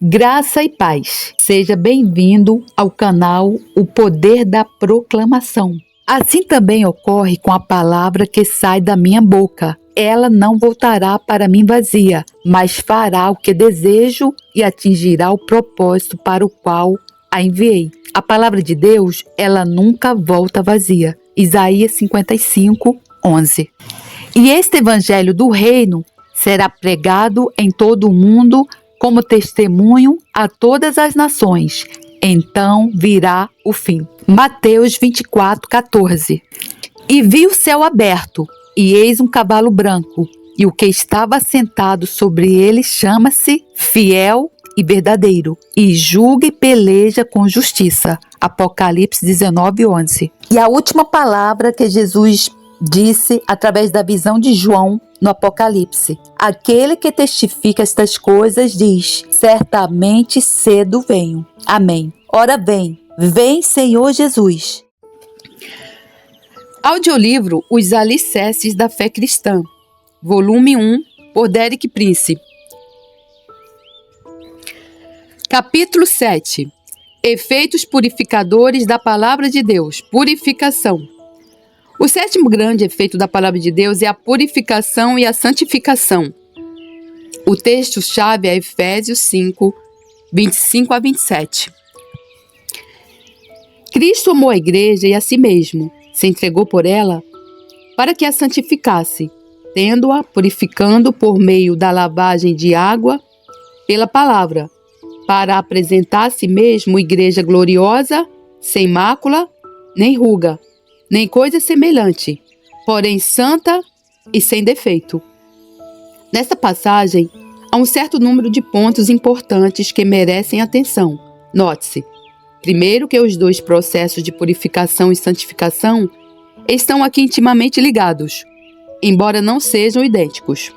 Graça e paz. Seja bem-vindo ao canal O Poder da Proclamação. Assim também ocorre com a palavra que sai da minha boca. Ela não voltará para mim vazia, mas fará o que desejo e atingirá o propósito para o qual a enviei. A palavra de Deus, ela nunca volta vazia. Isaías 55, 11. E este evangelho do reino será pregado em todo o mundo como testemunho a todas as nações. Então virá o fim. Mateus 24, 14. E vi o céu aberto, e eis um cavalo branco, e o que estava sentado sobre ele chama-se Fiel e Verdadeiro, e julga e peleja com justiça. Apocalipse 19, 11. E a última palavra que Jesus disse através da visão de João no Apocalipse: aquele que testifica estas coisas diz: certamente cedo venho. Amém. Ora vem Senhor Jesus. Audiolivro Os Alicerces da Fé Cristã, volume 1, por Derek Prince. Capítulo 7. Efeitos purificadores da Palavra de Deus. Purificação. O sétimo grande efeito da Palavra de Deus é a purificação e a santificação. O texto-chave é Efésios 5, 25 a 27. Cristo amou a igreja e a si mesmo, se entregou por ela para que a santificasse, tendo-a purificando por meio da lavagem de água pela palavra, para apresentar a si mesmo igreja gloriosa, sem mácula, nem ruga, nem coisa semelhante, porém santa e sem defeito. Nesta passagem, há um certo número de pontos importantes que merecem atenção. Note-se, primeiro, que os dois processos de purificação e santificação estão aqui intimamente ligados, embora não sejam idênticos.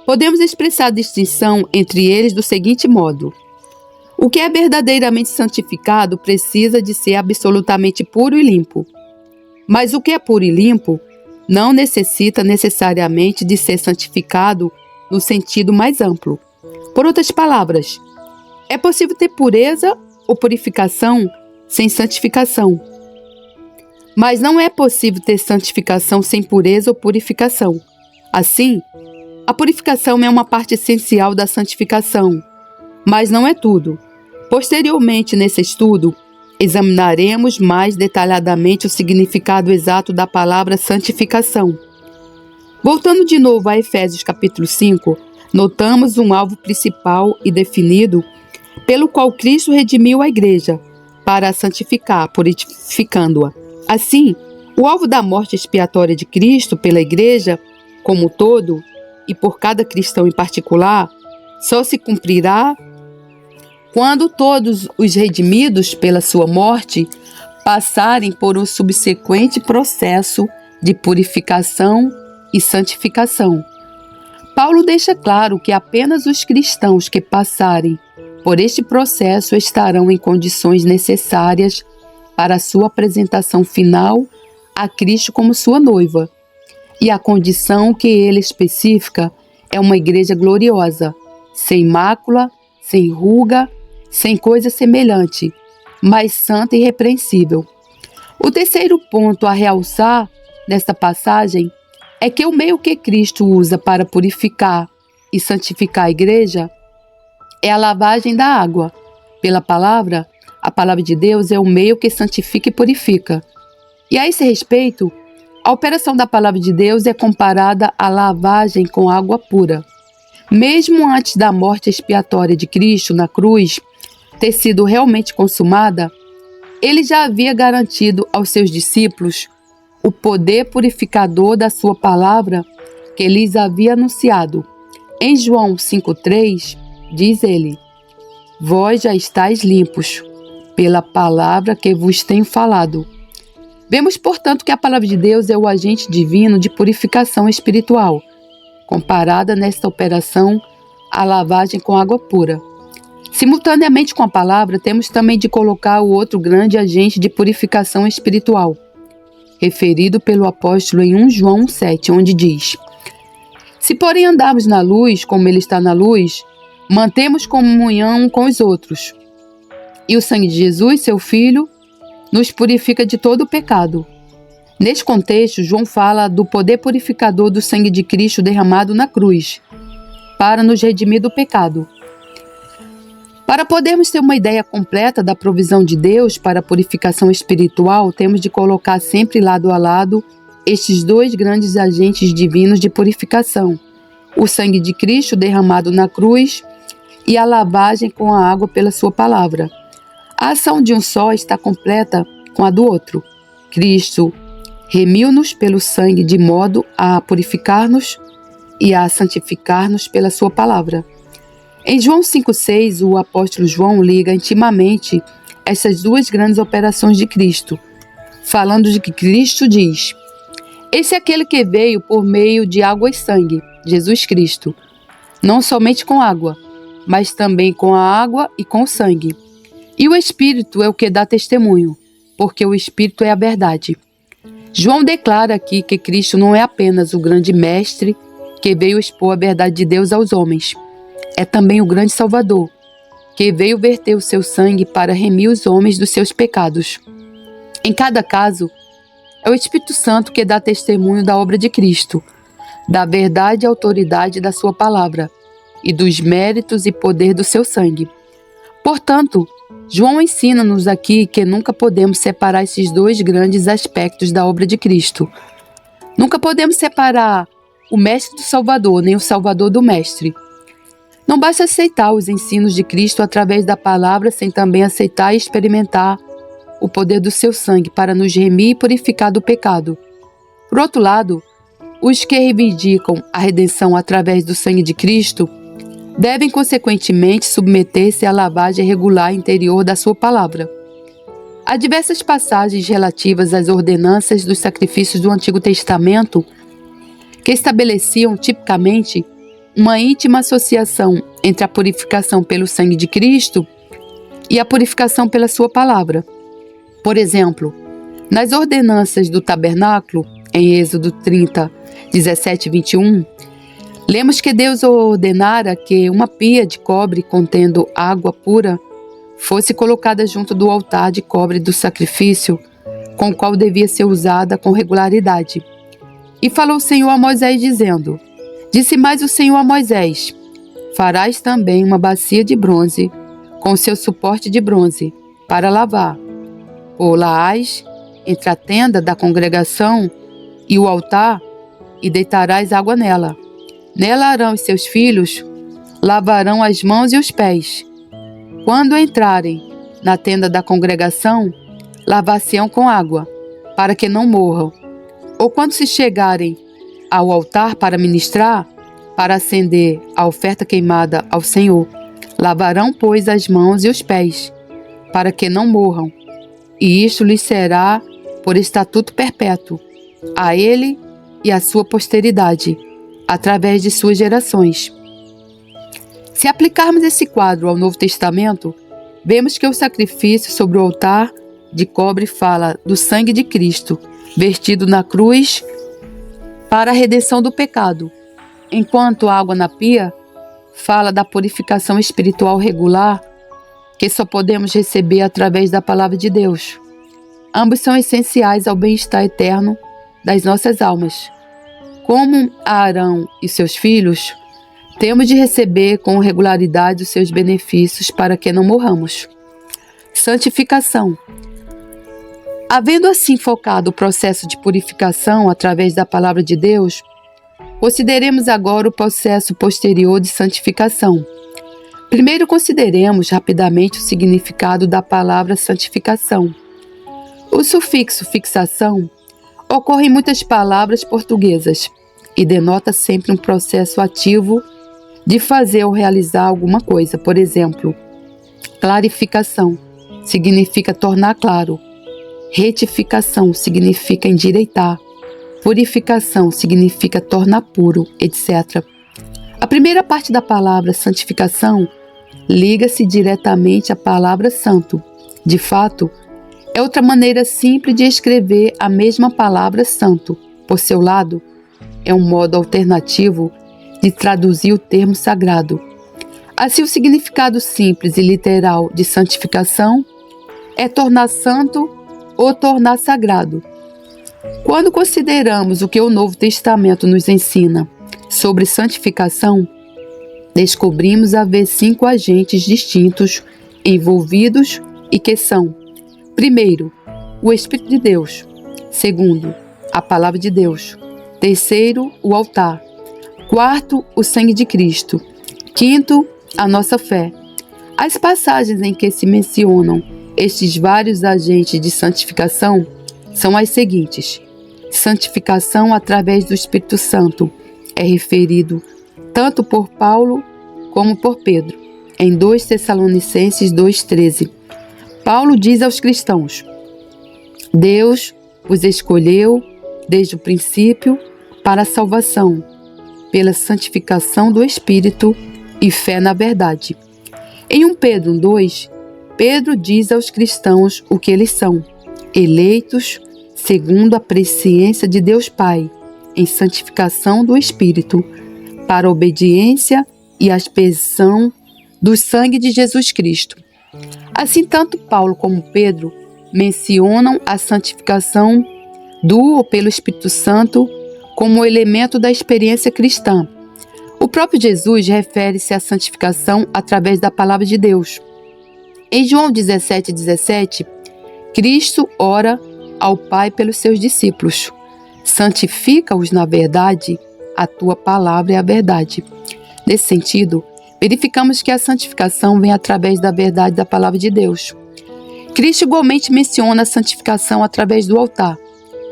Podemos expressar a distinção entre eles do seguinte modo: o que é verdadeiramente santificado precisa de ser absolutamente puro e limpo. Mas o que é puro e limpo não necessita necessariamente de ser santificado no sentido mais amplo. Por outras palavras, é possível ter pureza ou purificação sem santificação. Mas não é possível ter santificação sem pureza ou purificação. Assim, a purificação é uma parte essencial da santificação, mas não é tudo. Posteriormente, nesse estudo, examinaremos mais detalhadamente o significado exato da palavra santificação. Voltando de novo a Efésios capítulo 5, notamos um alvo principal e definido pelo qual Cristo redimiu a igreja para a santificar, purificando-a. Assim, o alvo da morte expiatória de Cristo pela igreja como um todo e por cada cristão em particular só se cumprirá quando todos os redimidos pela sua morte passarem por um subsequente processo de purificação e santificação. Paulo deixa claro que apenas os cristãos que passarem por este processo estarão em condições necessárias para a sua apresentação final a Cristo como sua noiva. E a condição que ele especifica é uma igreja gloriosa, sem mácula, sem ruga, sem coisa semelhante, mas santa e irrepreensível. O terceiro ponto a realçar nesta passagem é que o meio que Cristo usa para purificar e santificar a igreja é a lavagem da água. Pela palavra, a palavra de Deus é o meio que santifica e purifica. E a esse respeito, a operação da palavra de Deus é comparada à lavagem com água pura. Mesmo antes da morte expiatória de Cristo na cruz ter sido realmente consumada, ele já havia garantido aos seus discípulos o poder purificador da sua palavra que lhes havia anunciado. Em João 5,3, diz ele: vós já estáis limpos pela palavra que vos tenho falado. Vemos, portanto, que a palavra de Deus é o agente divino de purificação espiritual, comparada nesta operação à lavagem com água pura. Simultaneamente com a palavra, temos também de colocar o outro grande agente de purificação espiritual, referido pelo apóstolo em 1 João 7, onde diz: se porém andarmos na luz, como ele está na luz, mantemos comunhão com os outros. E o sangue de Jesus, seu Filho, nos purifica de todo o pecado. Neste contexto, João fala do poder purificador do sangue de Cristo derramado na cruz, para nos redimir do pecado. Para podermos ter uma ideia completa da provisão de Deus para a purificação espiritual, temos de colocar sempre lado a lado estes dois grandes agentes divinos de purificação: o sangue de Cristo derramado na cruz e a lavagem com a água pela sua palavra. A ação de um só está completa com a do outro. Cristo remiu-nos pelo sangue de modo a purificar-nos e a santificar-nos pela sua palavra. Em João 5,6, o apóstolo João liga intimamente essas duas grandes operações de Cristo, falando de que Cristo diz: esse é aquele que veio por meio de água e sangue, Jesus Cristo, não somente com água, mas também com a água e com o sangue. E o Espírito é o que dá testemunho, porque o Espírito é a verdade. João declara aqui que Cristo não é apenas o grande mestre que veio expor a verdade de Deus aos homens, é também o grande Salvador, que veio verter o seu sangue para remir os homens dos seus pecados. Em cada caso, é o Espírito Santo que dá testemunho da obra de Cristo, da verdade e autoridade da sua palavra, e dos méritos e poder do seu sangue. Portanto, João ensina-nos aqui que nunca podemos separar esses dois grandes aspectos da obra de Cristo. Nunca podemos separar o Mestre do Salvador, nem o Salvador do Mestre. Não basta aceitar os ensinos de Cristo através da palavra sem também aceitar e experimentar o poder do seu sangue para nos remir e purificar do pecado. Por outro lado, os que reivindicam a redenção através do sangue de Cristo devem, consequentemente, submeter-se à lavagem regular interior da sua palavra. Há diversas passagens relativas às ordenanças dos sacrifícios do Antigo Testamento que estabeleciam tipicamente uma íntima associação entre a purificação pelo sangue de Cristo e a purificação pela sua palavra. Por exemplo, nas ordenanças do tabernáculo, em Êxodo 30, 17 e 21, lemos que Deus ordenara que uma pia de cobre contendo água pura fosse colocada junto do altar de cobre do sacrifício, com o qual devia ser usada com regularidade. E falou o Senhor a Moisés, dizendo: disse mais o Senhor a Moisés: farás também uma bacia de bronze, com seu suporte de bronze, para lavar. Pô-la-ás entre a tenda da congregação e o altar, e deitarás água nela. Nela Arão e seus filhos lavarão as mãos e os pés. Quando entrarem na tenda da congregação, lavar-se-ão com água, para que não morram. Ou quando se chegarem ao altar para ministrar, para acender a oferta queimada ao Senhor, lavarão, pois, as mãos e os pés, para que não morram. E isto lhes será por estatuto perpétuo, a ele e à sua posteridade, através de suas gerações. Se aplicarmos esse quadro ao Novo Testamento, vemos que o sacrifício sobre o altar de cobre fala do sangue de Cristo, vertido na cruz para a redenção do pecado, enquanto a água na pia fala da purificação espiritual regular que só podemos receber através da palavra de Deus. Ambos são essenciais ao bem-estar eterno das nossas almas. Como Arão e seus filhos, temos de receber com regularidade os seus benefícios para que não morramos. Santificação. Havendo assim focado o processo de purificação através da palavra de Deus, consideremos agora o processo posterior de santificação. Primeiro consideremos rapidamente o significado da palavra santificação. O sufixo fixação ocorre em muitas palavras portuguesas e denota sempre um processo ativo de fazer ou realizar alguma coisa. Por exemplo, clarificação significa tornar claro. Retificação significa endireitar. Purificação significa tornar puro, etc. A primeira parte da palavra santificação liga-se diretamente à palavra santo. De fato, é outra maneira simples de escrever a mesma palavra santo. Por seu lado, é um modo alternativo de traduzir o termo sagrado. Assim, o significado simples e literal de santificação é tornar santo ou tornar sagrado. Quando consideramos o que o Novo Testamento nos ensina sobre santificação, descobrimos haver 5 agentes distintos envolvidos e que são: primeiro, o Espírito de Deus; segundo, a Palavra de Deus; terceiro, o altar; quarto, o sangue de Cristo; quinto, a nossa fé. As passagens em que se mencionam estes vários agentes de santificação são as seguintes: santificação através do Espírito Santo é referido tanto por Paulo como por Pedro. Em 2 Tessalonicenses 2,13, Paulo diz aos cristãos: Deus os escolheu desde o princípio para a salvação, pela santificação do Espírito e fé na verdade. Em 1 Pedro 2, Pedro diz aos cristãos o que eles são: eleitos segundo a presciência de Deus Pai, em santificação do Espírito, para a obediência e a aspersão do sangue de Jesus Cristo. Assim, tanto Paulo como Pedro mencionam a santificação do ou pelo Espírito Santo como elemento da experiência cristã. O próprio Jesus refere-se à santificação através da palavra de Deus. Em João 17,17, Cristo ora ao Pai pelos seus discípulos: santifica-os na verdade, a tua palavra é a verdade. Nesse sentido, verificamos que a santificação vem através da verdade da palavra de Deus. Cristo igualmente menciona a santificação através do altar.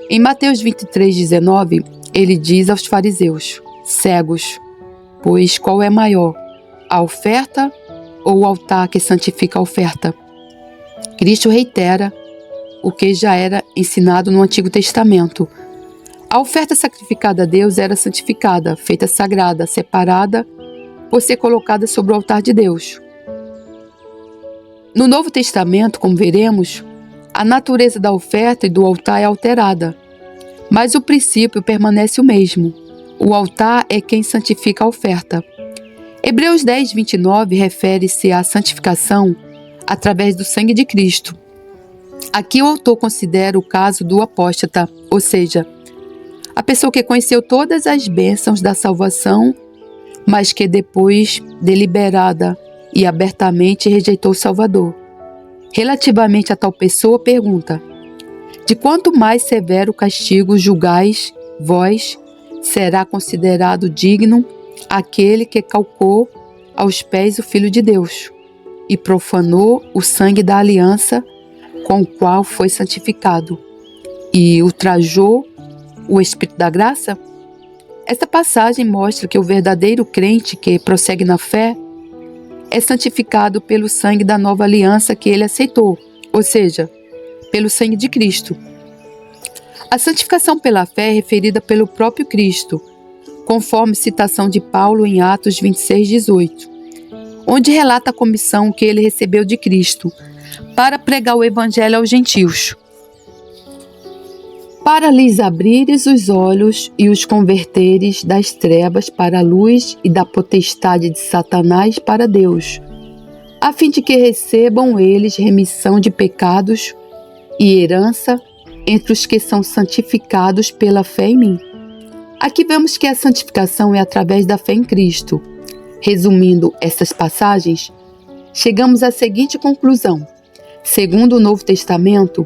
Em Mateus 23,19, ele diz aos fariseus: cegos, pois qual é maior, a oferta ou o altar que santifica a oferta? Cristo reitera o que já era ensinado no Antigo Testamento. A oferta sacrificada a Deus era santificada, feita sagrada, separada, por ser colocada sobre o altar de Deus. No Novo Testamento, como veremos, a natureza da oferta e do altar é alterada, mas o princípio permanece o mesmo. O altar é quem santifica a oferta. Hebreus 10:29 refere-se à santificação através do sangue de Cristo. Aqui o autor considera o caso do apóstata, ou seja, a pessoa que conheceu todas as bênçãos da salvação, mas que depois, deliberada e abertamente, rejeitou o Salvador. Relativamente a tal pessoa, pergunta: de quanto mais severo castigo julgais vós, será considerado digno aquele que calcou aos pés o Filho de Deus e profanou o sangue da aliança com o qual foi santificado e ultrajou o Espírito da graça? Esta passagem mostra que o verdadeiro crente que prossegue na fé é santificado pelo sangue da nova aliança que ele aceitou, ou seja, pelo sangue de Cristo. A santificação pela fé é referida pelo próprio Cristo, conforme citação de Paulo em Atos 26:18, onde relata a comissão que ele recebeu de Cristo para pregar o Evangelho aos gentios, para lhes abrires os olhos e os converteres das trevas para a luz e da potestade de Satanás para Deus, a fim de que recebam eles remissão de pecados e herança entre os que são santificados pela fé em mim. Aqui vemos que a santificação é através da fé em Cristo. Resumindo essas passagens, chegamos à seguinte conclusão: segundo o Novo Testamento,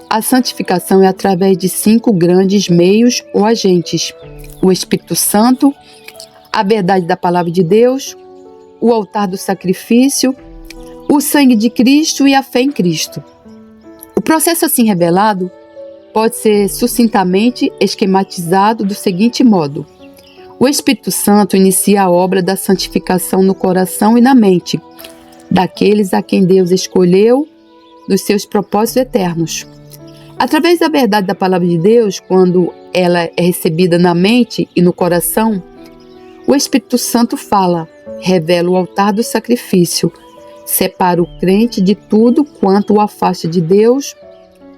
a santificação é através de 5 grandes meios ou agentes: o Espírito Santo, a verdade da Palavra de Deus, o altar do sacrifício, o sangue de Cristo e a fé em Cristo. O processo assim revelado pode ser sucintamente esquematizado do seguinte modo: o Espírito Santo inicia a obra da santificação no coração e na mente daqueles a quem Deus escolheu dos seus propósitos eternos. Através da verdade da Palavra de Deus, quando ela é recebida na mente e no coração, o Espírito Santo fala, revela o altar do sacrifício, separa o crente de tudo quanto o afasta de Deus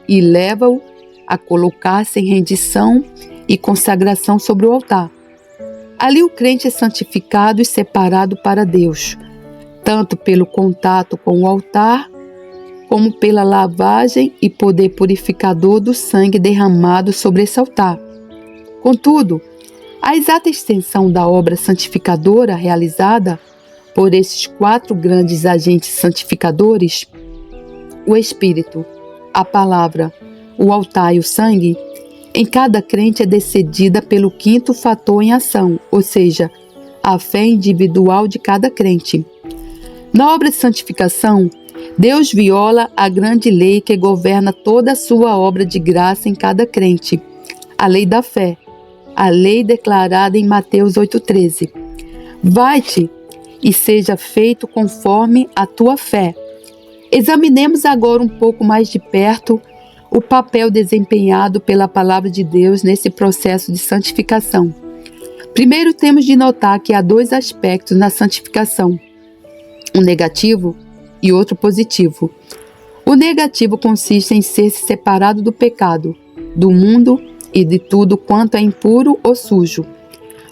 e leva-o a colocar-se em rendição e consagração sobre o altar. Ali o crente é santificado e separado para Deus, tanto pelo contato com o altar, como pela lavagem e poder purificador do sangue derramado sobre esse altar. Contudo, a exata extensão da obra santificadora realizada por esses 4 grandes agentes santificadores, o Espírito, a Palavra, o altar e o sangue, em cada crente é decidida pelo 5º fator em ação, ou seja, a fé individual de cada crente. Na obra de santificação, Deus viola a grande lei que governa toda a sua obra de graça em cada crente, a lei da fé, a lei declarada em Mateus 8,13. Vai-te e seja feito conforme a tua fé. Examinemos agora um pouco mais de perto o papel desempenhado pela Palavra de Deus nesse processo de santificação. Primeiro, temos de notar que há 2 aspectos na santificação, um negativo e outro positivo. O negativo consiste em ser separado do pecado, do mundo e de tudo quanto é impuro ou sujo.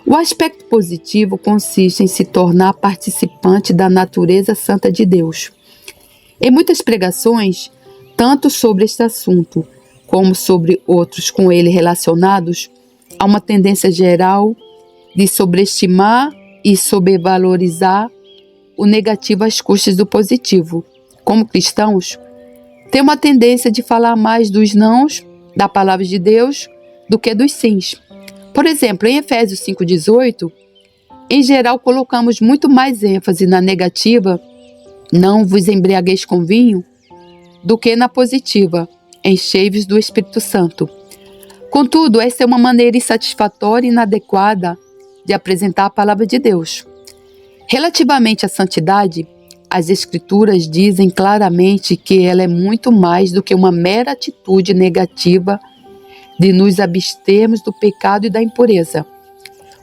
O aspecto positivo consiste em se tornar participante da natureza santa de Deus. Em muitas pregações, tanto sobre este assunto como sobre outros com ele relacionados, há uma tendência geral de sobreestimar e sobrevalorizar o negativo às custas do positivo. Como cristãos, tem uma tendência de falar mais dos nãos da palavra de Deus do que dos sims. Por exemplo, em Efésios 5,18, em geral colocamos muito mais ênfase na negativa, não vos embriagueis com vinho, do que na positiva, enchei-vos do Espírito Santo. Contudo, essa é uma maneira insatisfatória e inadequada de apresentar a palavra de Deus. Relativamente à santidade, as Escrituras dizem claramente que ela é muito mais do que uma mera atitude negativa de nos abstermos do pecado e da impureza.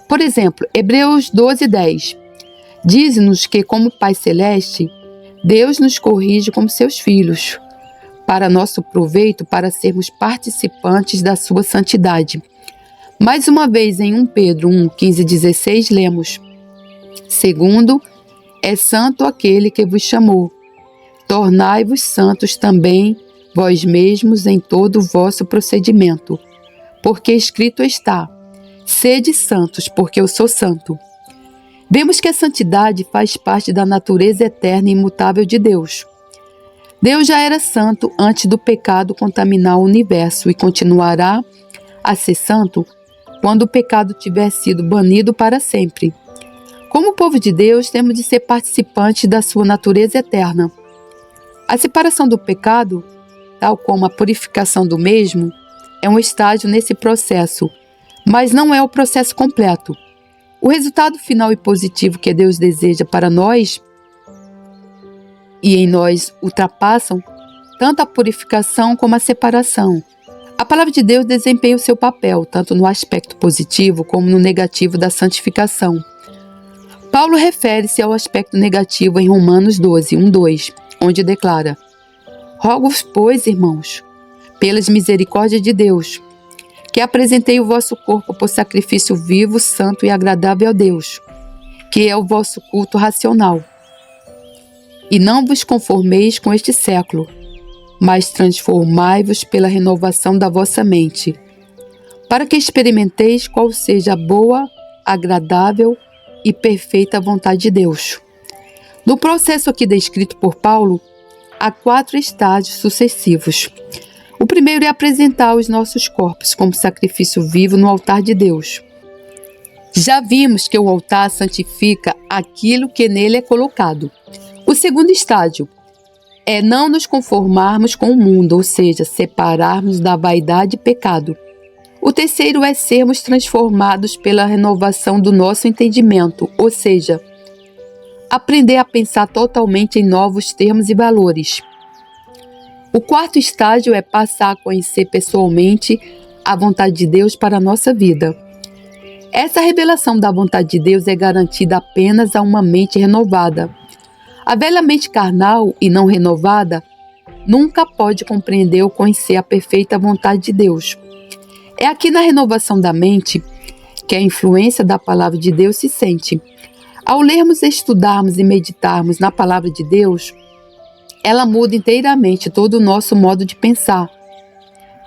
Por exemplo, Hebreus 12:10 diz-nos que, como Pai Celeste, Deus nos corrige como seus filhos, para nosso proveito, para sermos participantes da sua santidade. Mais uma vez, em 1 Pedro 1:15-16, lemos: Segundo, é santo aquele que vos chamou. Tornai-vos santos também vós mesmos em todo o vosso procedimento, porque escrito está: sede santos, porque eu sou santo. Vemos que a santidade faz parte da natureza eterna e imutável de Deus. Deus já era santo antes do pecado contaminar o universo e continuará a ser santo quando o pecado tiver sido banido para sempre. Como povo de Deus, temos de ser participantes da sua natureza eterna. A separação do pecado, tal como a purificação do mesmo, é um estágio nesse processo, mas não é o processo completo. O resultado final e positivo que Deus deseja para nós e em nós ultrapassam tanto a purificação como a separação. A palavra de Deus desempenha o seu papel, tanto no aspecto positivo como no negativo da santificação. Paulo refere-se ao aspecto negativo em Romanos 12:1-2, onde declara: Rogo-vos, pois, irmãos, pelas misericórdias de Deus, que apresentei o vosso corpo por sacrifício vivo, santo e agradável a Deus, que é o vosso culto racional. E não vos conformeis com este século, mas transformai-vos pela renovação da vossa mente, para que experimenteis qual seja a boa, agradável e perfeita vontade de Deus. No processo aqui descrito por Paulo, há 4 estágios sucessivos. O primeiro é apresentar os nossos corpos como sacrifício vivo no altar de Deus. Já vimos que o altar santifica aquilo que nele é colocado. O segundo estágio é não nos conformarmos com o mundo, ou seja, separarmos da vaidade e pecado. O terceiro é sermos transformados pela renovação do nosso entendimento, ou seja, aprender a pensar totalmente em novos termos e valores. O quarto estágio é passar a conhecer pessoalmente a vontade de Deus para a nossa vida. Essa revelação da vontade de Deus é garantida apenas a uma mente renovada. A velha mente carnal e não renovada nunca pode compreender ou conhecer a perfeita vontade de Deus. É aqui na renovação da mente que a influência da palavra de Deus se sente. Ao lermos, estudarmos e meditarmos na palavra de Deus, ela muda inteiramente todo o nosso modo de pensar.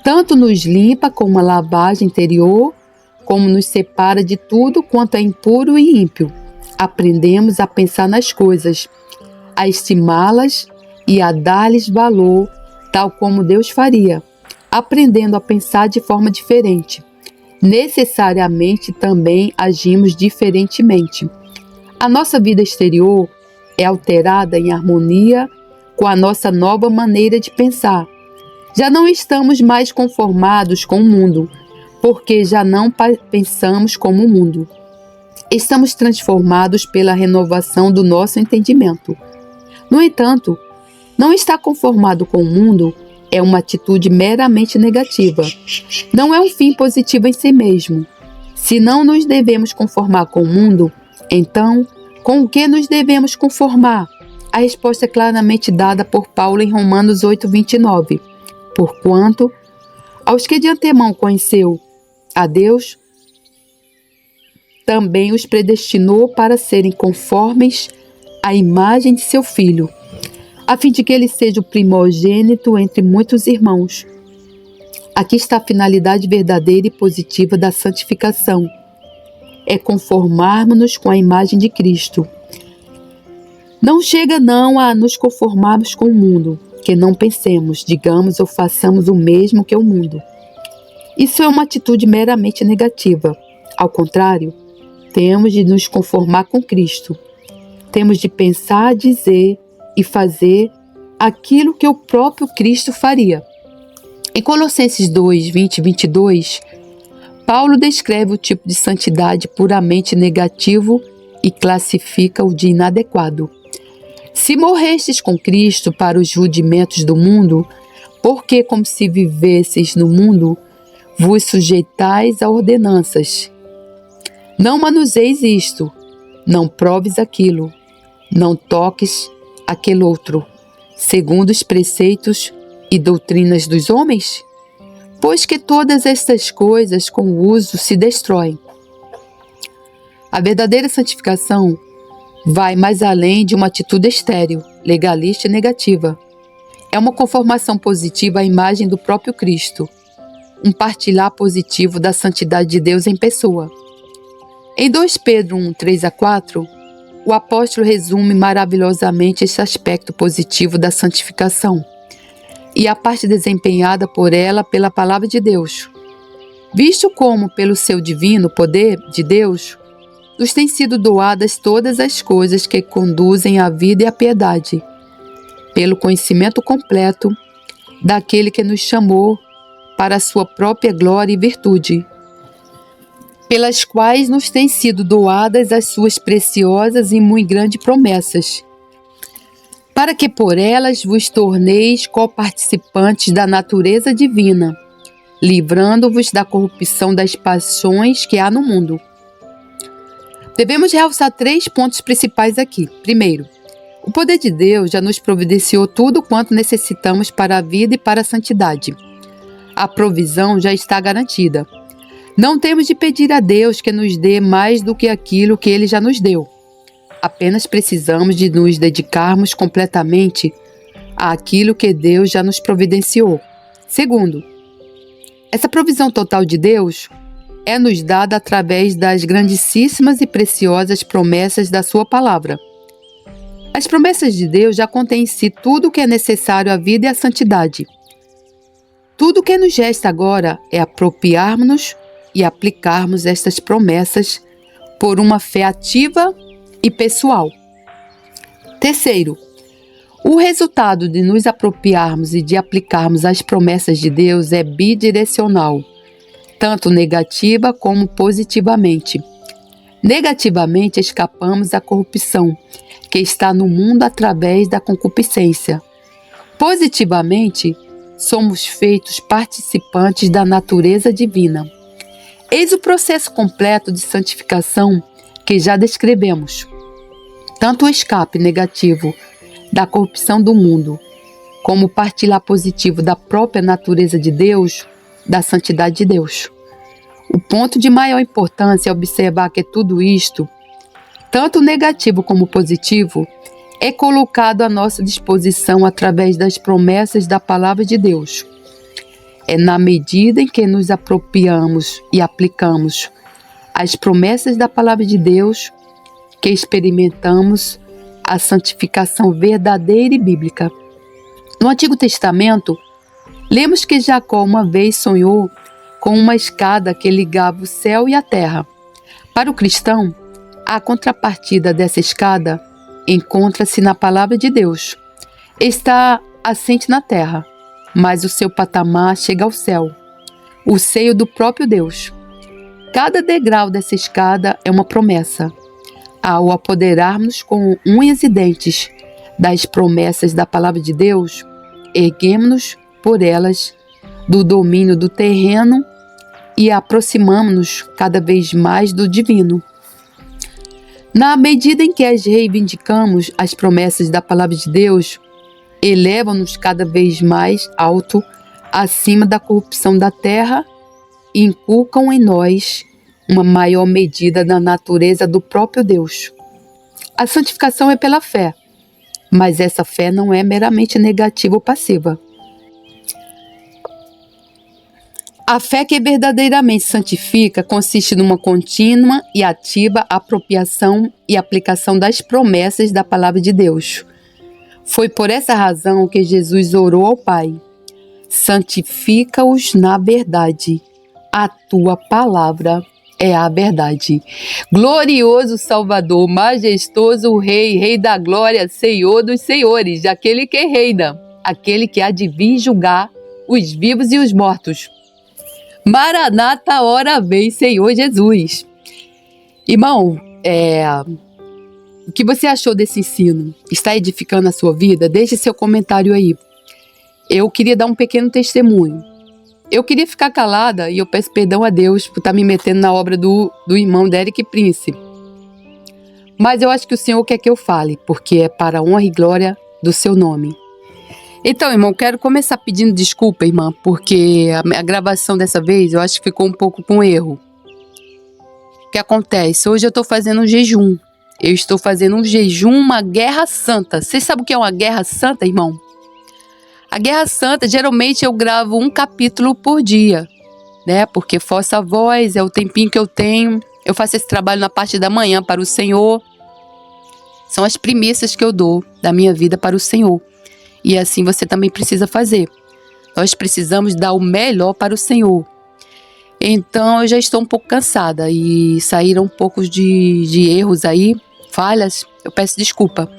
Tanto nos limpa com uma lavagem interior, como nos separa de tudo quanto é impuro e ímpio. Aprendemos a pensar nas coisas, a estimá-las e a dar-lhes valor, tal como Deus faria, aprendendo a pensar de forma diferente. Necessariamente também agimos diferentemente. A nossa vida exterior é alterada em harmonia com a nossa nova maneira de pensar. Já não estamos mais conformados com o mundo, porque já não pensamos como o mundo. Estamos transformados pela renovação do nosso entendimento. No entanto, não estar conformado com o mundo é uma atitude meramente negativa. Não é um fim positivo em si mesmo. Se não nos devemos conformar com o mundo, então, com o que nos devemos conformar? A resposta é claramente dada por Paulo em Romanos 8:29. Porquanto, aos que de antemão conheceu a Deus, também os predestinou para serem conformes à imagem de seu Filho, a fim de que ele seja o primogênito entre muitos irmãos. Aqui está a finalidade verdadeira e positiva da santificação. É conformarmos-nos com a imagem de Cristo. Não chega não a nos conformarmos com o mundo, que não pensemos, digamos ou façamos o mesmo que o mundo. Isso é uma atitude meramente negativa. Ao contrário, temos de nos conformar com Cristo. Temos de pensar, dizer e fazer aquilo que o próprio Cristo faria. Em Colossenses 2:20 e 22, Paulo descreve o tipo de santidade puramente negativo e classifica-o de inadequado. Se morrestes com Cristo para os rudimentos do mundo, porque como se vivesseis no mundo, vos sujeitais a ordenanças. Não manuseis isto, não proves aquilo, não toques aquele outro, segundo os preceitos e doutrinas dos homens? Pois que todas estas coisas com o uso se destroem. A verdadeira santificação vai mais além de uma atitude estéril, legalista e negativa. É uma conformação positiva à imagem do próprio Cristo, um partilhar positivo da santidade de Deus em pessoa. Em 2 Pedro 1:3-4, o apóstolo resume maravilhosamente esse aspecto positivo da santificação e a parte desempenhada por ela pela palavra de Deus. Visto como, pelo seu divino poder de Deus, nos têm sido doadas todas as coisas que conduzem à vida e à piedade, pelo conhecimento completo daquele que nos chamou para a sua própria glória e virtude, pelas quais nos têm sido doadas as suas preciosas e muito grandes promessas, para que por elas vos torneis coparticipantes da natureza divina, livrando-vos da corrupção das paixões que há no mundo. Devemos realçar 3 pontos principais aqui. Primeiro, o poder de Deus já nos providenciou tudo quanto necessitamos para a vida e para a santidade. A provisão já está garantida. Não temos de pedir a Deus que nos dê mais do que aquilo que Ele já nos deu. Apenas precisamos de nos dedicarmos completamente àquilo que Deus já nos providenciou. Segundo, essa provisão total de Deus é nos dada através das grandíssimas e preciosas promessas da sua palavra. As promessas de Deus já contêm em si tudo o que é necessário à vida e à santidade. Tudo o que nos resta agora é apropriarmos-nos e aplicarmos estas promessas por uma fé ativa e pessoal. Terceiro, o resultado de nos apropriarmos e de aplicarmos as promessas de Deus é bidirecional, tanto negativa como positivamente. Negativamente, escapamos da corrupção que está no mundo através da concupiscência. Positivamente, somos feitos participantes da natureza divina. Eis o processo completo de santificação que já descrevemos. Tanto o escape negativo da corrupção do mundo, como o partilhar positivo da própria natureza de Deus, da santidade de Deus. O ponto de maior importância é observar que tudo isto tanto negativo como positivo, é colocado à nossa disposição através das promessas da Palavra de Deus. É na medida em que nos apropriamos e aplicamos as promessas da Palavra de Deus que experimentamos a santificação verdadeira e bíblica. No Antigo Testamento, lemos que Jacó uma vez sonhou com uma escada que ligava o céu e a terra. Para o cristão, a contrapartida dessa escada encontra-se na Palavra de Deus. Está assente na terra, mas o seu patamar chega ao céu, o seio do próprio Deus. Cada degrau dessa escada é uma promessa. Ao apoderarmos com unhas e dentes das promessas da Palavra de Deus, erguemos-nos por elas do domínio do terreno e aproximamos-nos cada vez mais do divino. Na medida em que as reivindicamos, as promessas da Palavra de Deus elevam-nos cada vez mais alto, acima da corrupção da terra, e inculcam em nós uma maior medida da natureza do próprio Deus. A santificação é pela fé, mas essa fé não é meramente negativa ou passiva. A fé que verdadeiramente santifica consiste numa contínua e ativa apropriação e aplicação das promessas da Palavra de Deus. Foi por essa razão que Jesus orou ao Pai: santifica-os na verdade, a tua palavra é a verdade. Glorioso Salvador, majestoso Rei, Rei da glória, Senhor dos senhores, aquele que reina, aquele que há de vir julgar os vivos e os mortos. Maranata, ora vem, Senhor Jesus. Irmão, o que você achou desse ensino? Está edificando a sua vida? Deixe seu comentário aí. Eu queria dar um pequeno testemunho. Eu queria ficar calada e eu peço perdão a Deus por estar me metendo na obra do irmão Derek Prince. Mas eu acho que o Senhor quer que eu fale, porque é para a honra e glória do seu nome. Então, irmão, quero começar pedindo desculpa, irmã, porque a gravação dessa vez eu acho que ficou um pouco com erro. O que acontece? Hoje eu estou fazendo um jejum. Eu estou fazendo um jejum, uma guerra santa. Você sabe o que é uma guerra santa, irmão? A guerra santa, geralmente eu gravo um capítulo por dia, né? Porque força a voz, é o tempinho que eu tenho. Eu faço esse trabalho na parte da manhã para o Senhor. São as primícias que eu dou da minha vida para o Senhor. E assim você também precisa fazer. Nós precisamos dar o melhor para o Senhor. Então eu já estou um pouco cansada e saíram um pouco de erros aí, falhas. Eu peço desculpa.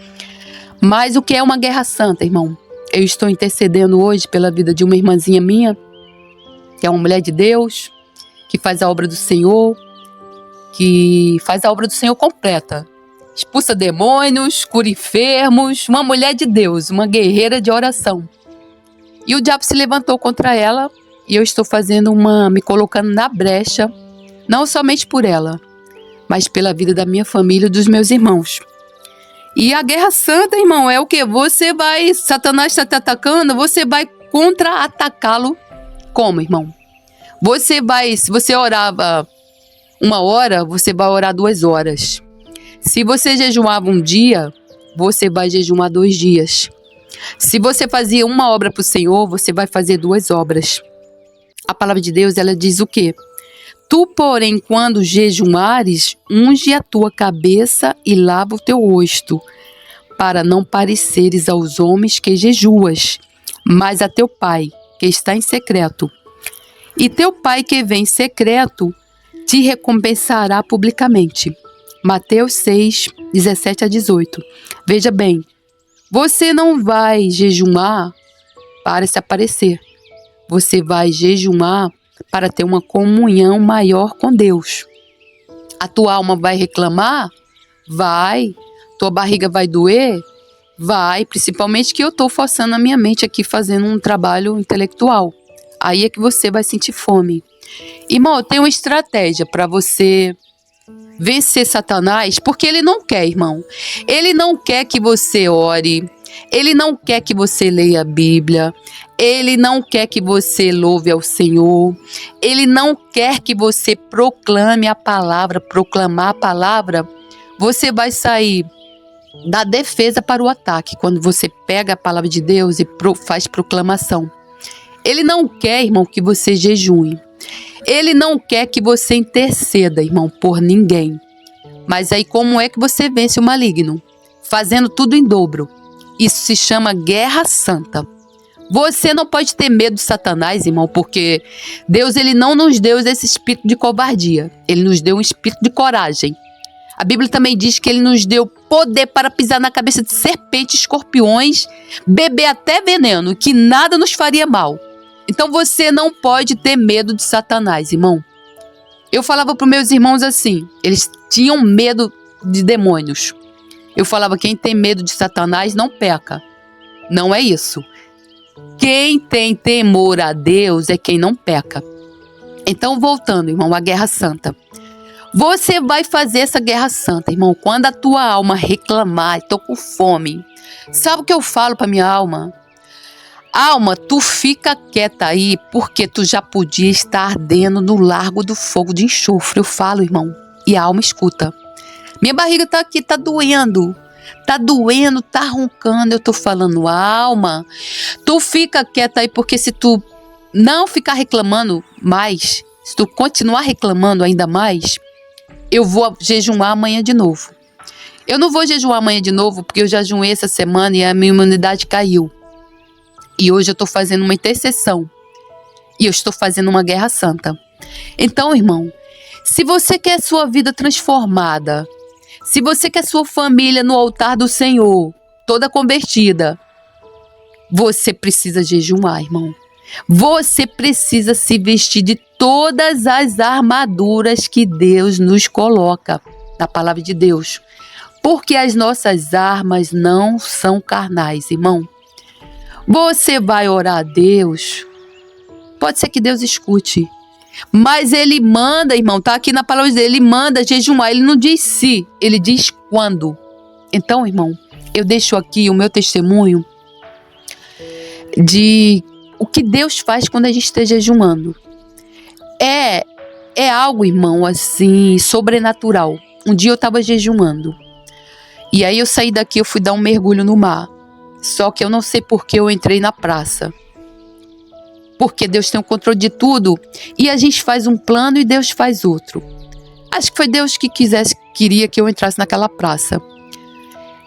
Mas o que é uma guerra santa, irmão? Eu estou intercedendo hoje pela vida de uma irmãzinha minha, que é uma mulher de Deus, que faz a obra do Senhor, que faz a obra do Senhor completa. Expulsa demônios, cura enfermos, uma mulher de Deus, uma guerreira de oração. E o diabo se levantou contra ela e eu estou me colocando na brecha, não somente por ela, mas pela vida da minha família e dos meus irmãos. E a guerra santa, irmão, é o que? Satanás está te atacando, você vai contra-atacá-lo como, irmão? Se você orava 1 hora, você vai orar 2 horas. Se você jejuava um dia, você vai jejuar 2 dias. Se você fazia uma obra para o Senhor, você vai fazer 2 obras. A palavra de Deus, ela diz o quê? Tu, porém, quando jejuares, unge a tua cabeça e lava o teu rosto, para não pareceres aos homens que jejuas, mas a teu Pai, que está em secreto. E teu Pai que vem em secreto, te recompensará publicamente. Mateus 6, 17 a 18. Veja bem, você não vai jejuar para se aparecer. Você vai jejuar para ter uma comunhão maior com Deus. A tua alma vai reclamar? Vai. Tua barriga vai doer? Vai. Principalmente que eu estou forçando a minha mente aqui fazendo um trabalho intelectual. Aí é que você vai sentir fome. Irmão, eu tenho uma estratégia para você vencer Satanás, porque ele não quer, irmão. Ele não quer que você ore. Ele não quer que você leia a Bíblia. Ele não quer que você louve ao Senhor. Ele não quer que você proclame a palavra. Proclamar a palavra Você vai sair da defesa para o ataque quando você pega a palavra de Deus e faz proclamação. Ele não quer, irmão, que você jejue. Ele não quer que você interceda, irmão, por ninguém. Mas aí como é que você vence o maligno? Fazendo tudo em dobro. Isso se chama guerra santa. Você não pode ter medo de Satanás, irmão, porque Deus, ele não nos deu esse espírito de covardia. Ele nos deu um espírito de coragem. A Bíblia também diz que ele nos deu poder para pisar na cabeça de serpentes, escorpiões, beber até veneno, que nada nos faria mal. Então você não pode ter medo de Satanás, irmão. Eu falava para os meus irmãos assim, eles tinham medo de demônios. Eu falava, quem tem medo de Satanás não peca. Não é isso. Quem tem temor a Deus é quem não peca. Então, voltando, irmão, à guerra santa. Você vai fazer essa guerra santa, irmão, quando a tua alma reclamar, estou com fome. Sabe o que eu falo para minha alma? Alma, tu fica quieta aí, porque tu já podia estar ardendo no largo do fogo de enxofre. Eu falo, irmão, e a alma escuta. Minha barriga tá aqui, tá doendo, tá roncando. Eu tô falando, alma, tu fica quieta aí, porque se tu não ficar reclamando mais, se tu continuar reclamando ainda mais, eu vou jejuar amanhã de novo. Eu não vou jejuar amanhã de novo, porque eu já jejuei essa semana e a minha imunidade caiu. E hoje eu estou fazendo uma intercessão. E eu estou fazendo uma guerra santa. Então, irmão, se você quer sua vida transformada, se você quer sua família no altar do Senhor, toda convertida, você precisa jejuar, irmão. Você precisa se vestir de todas as armaduras que Deus nos coloca na palavra de Deus. Porque as nossas armas não são carnais, irmão. Você vai orar a Deus, pode ser que Deus escute, mas Ele manda, irmão, tá aqui na palavra dele, Ele manda jejuar, Ele não diz se, Ele diz quando. Então, irmão, eu deixo aqui o meu testemunho de o que Deus faz quando a gente está jejuando. É algo, irmão, assim, sobrenatural. Um dia eu estava jejuando, e aí eu saí daqui, eu fui dar um mergulho no mar. Só que eu não sei por que eu entrei na praça. Porque Deus tem o controle de tudo. E a gente faz um plano e Deus faz outro. Acho que foi Deus que queria que eu entrasse naquela praça.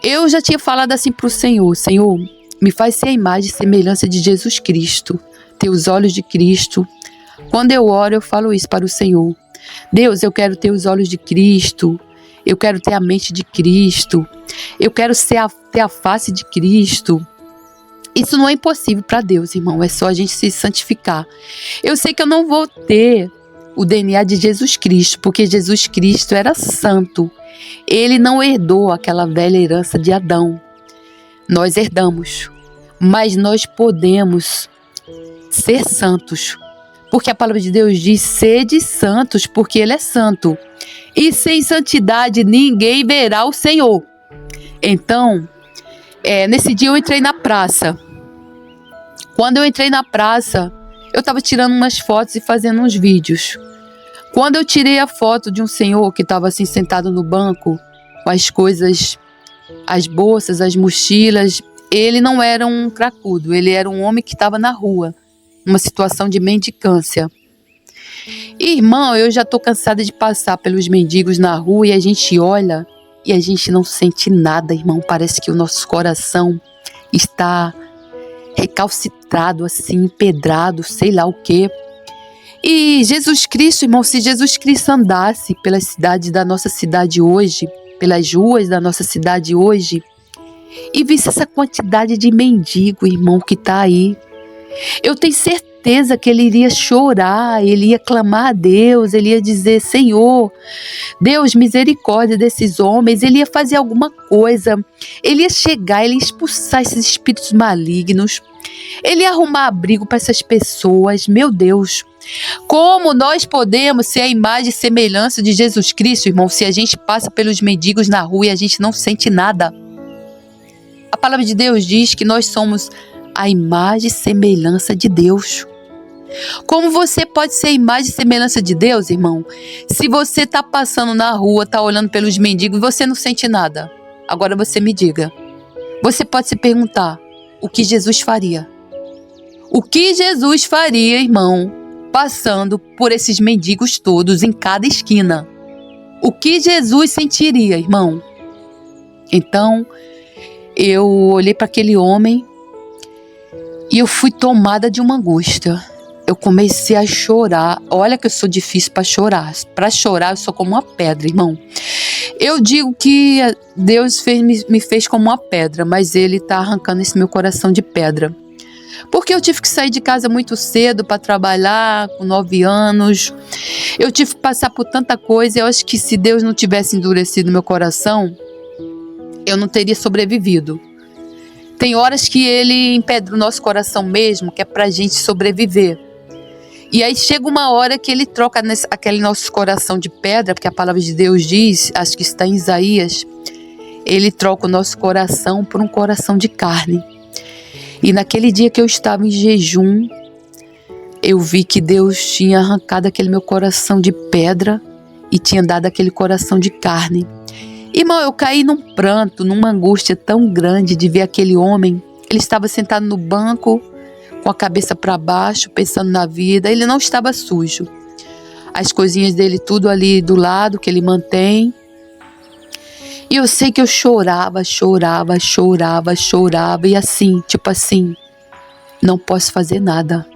Eu já tinha falado assim para o Senhor. Senhor, me faz ser a imagem e semelhança de Jesus Cristo. Ter os olhos de Cristo. Quando eu oro, eu falo isso para o Senhor. Deus, eu quero ter os olhos de Cristo. Eu quero ter a mente de Cristo. Eu quero ter a face de Cristo. Isso não é impossível para Deus, irmão. É só a gente se santificar. Eu sei que eu não vou ter o DNA de Jesus Cristo, porque Jesus Cristo era santo. Ele não herdou aquela velha herança de Adão. Nós herdamos. Mas nós podemos ser santos. Porque a palavra de Deus diz, sede santos, porque Ele é santo. E sem santidade ninguém verá o Senhor. Então, nesse dia eu entrei na praça. Quando eu entrei na praça, eu estava tirando umas fotos e fazendo uns vídeos. Quando eu tirei a foto de um senhor que estava assim sentado no banco, com as coisas, as bolsas, as mochilas, ele não era um cracudo, ele era um homem que estava na rua, numa situação de mendicância. Irmão, eu já estou cansada de passar pelos mendigos na rua e a gente olha e a gente não sente nada, irmão. Parece que o nosso coração está recalcitrado, assim, empedrado, sei lá o quê. E Jesus Cristo, irmão, se Jesus Cristo andasse pelas cidades da nossa cidade hoje, pelas ruas da nossa cidade hoje, e visse essa quantidade de mendigo, irmão, que está aí, eu tenho certeza que ele iria chorar, ele ia clamar a Deus, ele ia dizer, Senhor, Deus, misericórdia desses homens, ele ia fazer alguma coisa, ele ia chegar, ele ia expulsar esses espíritos malignos, ele ia arrumar abrigo para essas pessoas. Meu Deus, como nós podemos ser a imagem e semelhança de Jesus Cristo, irmão, se a gente passa pelos mendigos na rua e a gente não sente nada? A palavra de Deus diz que nós somos a imagem e semelhança de Deus. Como você pode ser imagem e semelhança de Deus, irmão, se você está passando na rua, está olhando pelos mendigos e você não sente nada? Agora você me diga. Você pode se perguntar, o que Jesus faria? O que Jesus faria, irmão, passando por esses mendigos todos em cada esquina? O que Jesus sentiria, irmão? Então, eu olhei para aquele homem e eu fui tomada de uma angústia. Eu comecei a chorar. Olha que eu sou difícil para chorar. Para chorar, eu sou como uma pedra, irmão. Eu digo que Deus me fez como uma pedra, mas Ele está arrancando esse meu coração de pedra. Porque eu tive que sair de casa muito cedo para trabalhar, com 9 anos. Eu tive que passar por tanta coisa. Eu acho que se Deus não tivesse endurecido meu coração, eu não teria sobrevivido. Tem horas que Ele empedra o nosso coração mesmo, que é para a gente sobreviver. E aí chega uma hora que Ele troca aquele nosso coração de pedra, porque a palavra de Deus diz, acho que está em Isaías, Ele troca o nosso coração por um coração de carne. E naquele dia que eu estava em jejum, eu vi que Deus tinha arrancado aquele meu coração de pedra e tinha dado aquele coração de carne. Irmão, eu caí num pranto, numa angústia tão grande de ver aquele homem. Ele estava sentado no banco, com a cabeça para baixo, pensando na vida. Ele não estava sujo. As coisinhas dele tudo ali do lado, que ele mantém. E eu sei que eu chorava. E assim, tipo assim, não posso fazer nada.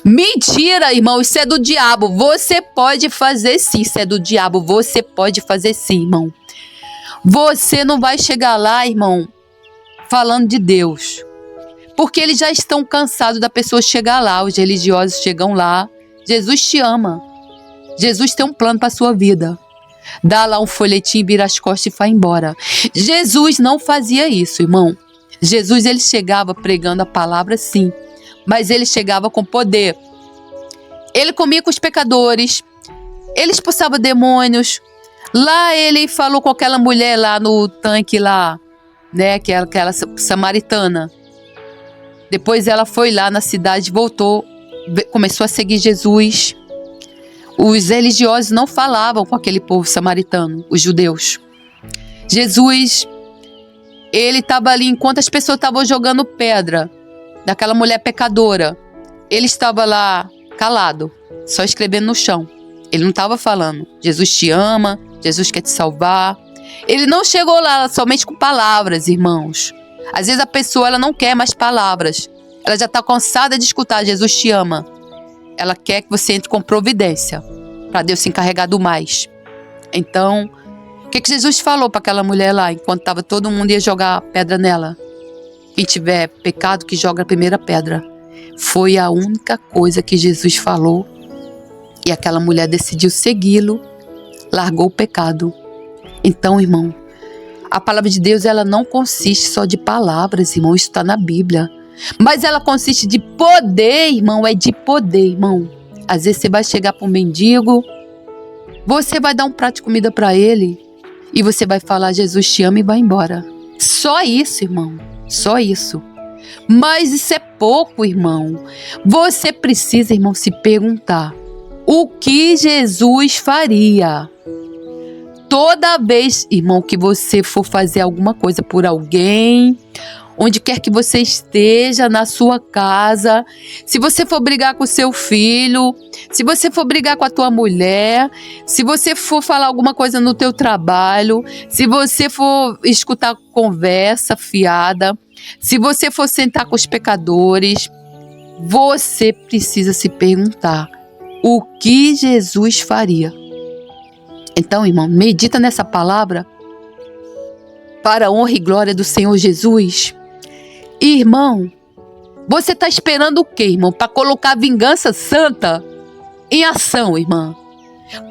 Mentira, irmão, isso é do diabo. Você pode fazer sim, isso é do diabo. Você pode fazer sim, irmão. Você não vai chegar lá, irmão, falando de Deus. Porque eles já estão cansados da pessoa chegar lá. Os religiosos chegam lá. Jesus te ama. Jesus tem um plano para a sua vida. Dá lá um folhetinho, vira as costas e vai embora. Jesus não fazia isso, irmão. Jesus, ele chegava pregando a palavra, sim. Mas ele chegava com poder. Ele comia com os pecadores. Ele expulsava demônios. Lá ele falou com aquela mulher lá no tanque lá, né? Aquela samaritana. Depois ela foi lá na cidade, voltou, começou a seguir Jesus. Os religiosos não falavam com aquele povo samaritano, os judeus. Jesus, ele estava ali enquanto as pessoas estavam jogando pedra daquela mulher pecadora. Ele estava lá calado, só escrevendo no chão. Ele não estava falando, Jesus te ama, Jesus quer te salvar. Ele não chegou lá somente com palavras, irmãos. Às vezes a pessoa ela não quer mais palavras. Ela já está cansada de escutar Jesus te ama. Ela quer que você entre com providência para Deus se encarregar do mais. Então, o que Jesus falou para aquela mulher lá, enquanto estava todo mundo ia jogar pedra nela? Quem tiver pecado, que joga a primeira pedra. Foi a única coisa que Jesus falou. E aquela mulher decidiu segui-lo, largou o pecado. Então, irmão, a palavra de Deus, ela não consiste só de palavras, irmão, isso está na Bíblia. Mas ela consiste de poder, irmão, é de poder, irmão. Às vezes você vai chegar para um mendigo, você vai dar um prato de comida para ele e você vai falar, Jesus te ama e vai embora. Só isso, irmão, só isso. Mas isso é pouco, irmão. Você precisa, irmão, se perguntar, o que Jesus faria? Toda vez, irmão, que você for fazer alguma coisa por alguém, onde quer que você esteja, na sua casa, se você for brigar com o seu filho, se você for brigar com a tua mulher, se você for falar alguma coisa no teu trabalho, se você for escutar conversa fiada, se você for sentar com os pecadores, você precisa se perguntar, o que Jesus faria? Então, irmão, medita nessa palavra para a honra e glória do Senhor Jesus. Irmão, você está esperando o quê, irmão? Para colocar a vingança santa em ação, irmã.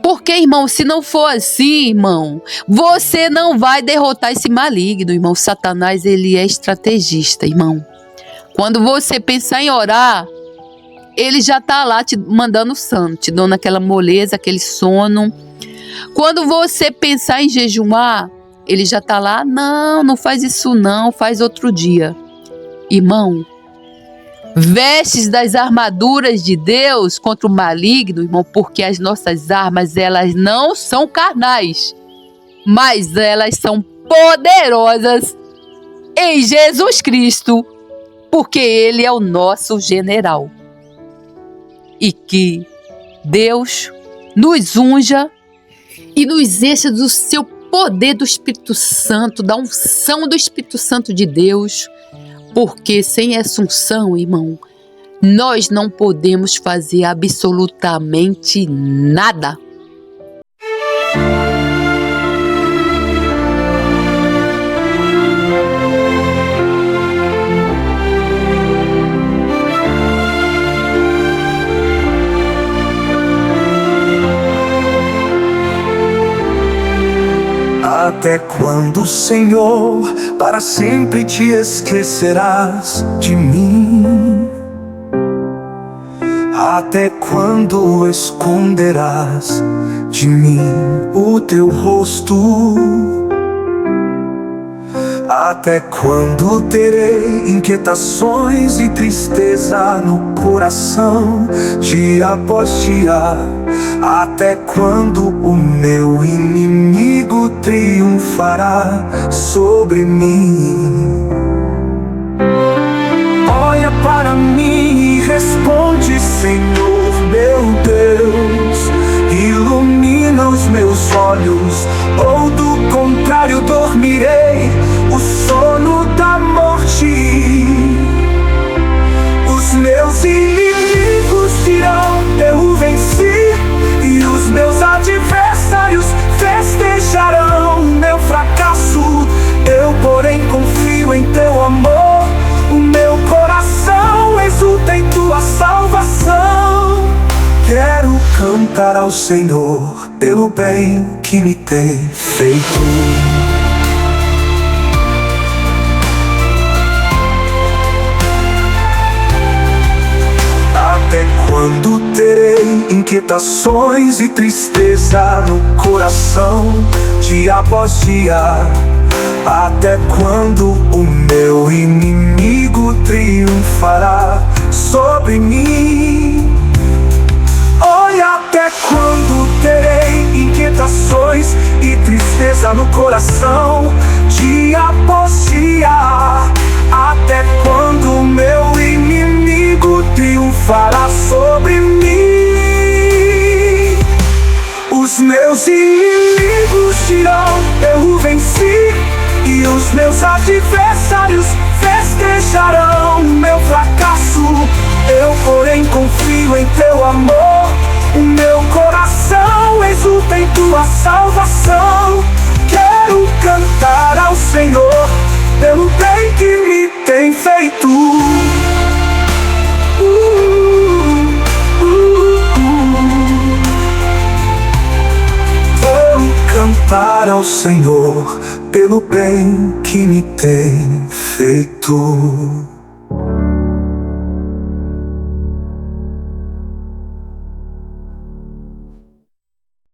Porque, irmão, se não for assim, irmão, você não vai derrotar esse maligno, irmão. Satanás, ele é estrategista, irmão. Quando você pensar em orar, ele já está lá te mandando santo, te dando aquela moleza, aquele sono. Quando você pensar em jejuar, ele já está lá, não faz isso não, faz outro dia. Irmão, Vestes das armaduras de Deus contra o maligno, irmão, porque as nossas armas, elas não são carnais, mas elas são poderosas em Jesus Cristo, porque Ele é o nosso general. E que Deus nos unja e nos encha do seu poder do Espírito Santo, da unção do Espírito Santo de Deus, porque sem essa unção, irmão, nós não podemos fazer absolutamente nada. Até quando, Senhor, para sempre te esquecerás de mim? Até quando esconderás de mim o teu rosto? Até quando terei inquietações e tristeza no coração, dia após dia? Até quando o meu inimigo triunfará sobre mim? Olha para mim e responde, Senhor meu Deus. Ilumina os meus olhos, ou do contrário dormirei o sono da morte. Os meus inimigos dirão: eu venci, e os meus adversários festejarão meu fracasso. Eu, porém, confio em teu amor, o meu coração exulta em tua salvação. Quero cantar ao Senhor pelo bem que me tem feito. Até quando terei inquietações e tristeza no coração, dia após dia? Até quando o meu inimigo triunfará sobre mim? Olha, até quando terei inquietações e tristeza no coração, dia após dia? Até quando o meu inimigo triunfará sobre mim? Os meus inimigos dirão: eu venci, e os meus adversários festejarão meu fracasso. Eu, porém, confio em teu amor, o meu coração exulta em tua salvação. Quero cantar ao Senhor pelo bem que me tem feito. Vou cantar ao Senhor pelo bem que me tem feito.